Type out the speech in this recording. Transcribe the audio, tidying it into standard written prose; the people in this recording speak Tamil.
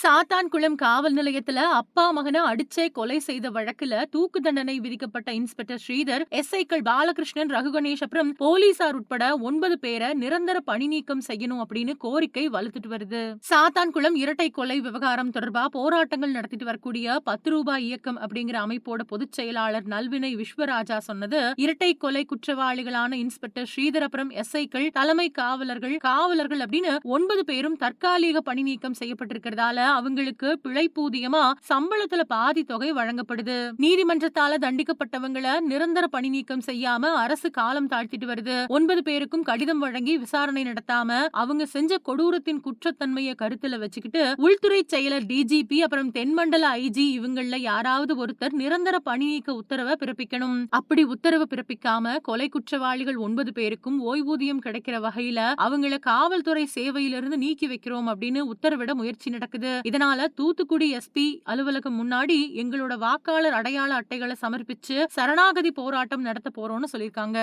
சாத்தான்குளம் காவல் நிலையத்துல அப்பா மகனை அடிச்சே கொலை செய்த வழக்குல தூக்கு தண்டனை விதிக்கப்பட்ட இன்ஸ்பெக்டர் ஸ்ரீதர், எஸ்ஐக்கள் பாலகிருஷ்ணன், ரகுகணேஷ் அப்புறம் போலீசார் உட்பட 9 பேரை நிரந்தர பணி நீக்கம் செய்யணும் அப்படின்னு கோரிக்கை வலுத்துட்டு வருது. சாத்தான்குளம் இரட்டை கொலை விவகாரம் தொடர்பா போராட்டங்கள் நடத்திட்டு வரக்கூடிய 10 ரூபாய் இயக்கம் அப்படிங்கிற அமைப்போட பொதுச் செயலாளர் நல்வினை விஸ்வராஜா சொன்னது, இரட்டை கொலை குற்றவாளிகளான இன்ஸ்பெக்டர் ஸ்ரீதர் அப்புறம் எஸ்ஐக்கள், தலைமை காவலர்கள் அப்படின்னு 9 பேரும் தற்காலிக பணி நீக்கம் செய்யப்பட்டிருக்கிறதால அவங்களுக்கு பிழைப்பூதியமா சம்பளத்துல பாதி தொகை வழங்கப்படுது. நீதிமன்றத்தால தண்டிக்கப்பட்டவங்கள நிரந்தர பணி நீக்கம் செய்யாம அரசு காலம் தாழ்த்திட்டு வருது. 9 பேருக்கும் கடிதம் வழங்கி விசாரணை நடத்தாம அவங்க செஞ்ச கொடூரத்தின் குற்றத்தன்மையை கருத்துல வச்சுக்கிட்டு உள்துறை செயலர் டிஜிபி அப்புறம் தென்மண்டல ஐஜி இவங்கள யாராவது ஒருத்தர் நிரந்தர பணி நீக்க உத்தரவை பிறப்பிக்கணும். அப்படி உத்தரவு பிறப்பிக்காம கொலை குற்றவாளிகள் 9 பேருக்கும் ஓய்வூதியம் கிடைக்கிற வகையில அவங்கள காவல்துறை சேவையிலிருந்து நீக்கி வைக்கிறோம் அப்படின்னு உத்தரவிட முயற்சி நடக்குது. இதனால தூத்துக்குடி எஸ்பி அலுவலகம் முன்னாடி எங்களோட வாக்காளர் அடையாள அட்டைகளை சமர்ப்பிச்சு சரணாகதி போராட்டம் நடத்த போறோம்னு சொல்லிருக்காங்க.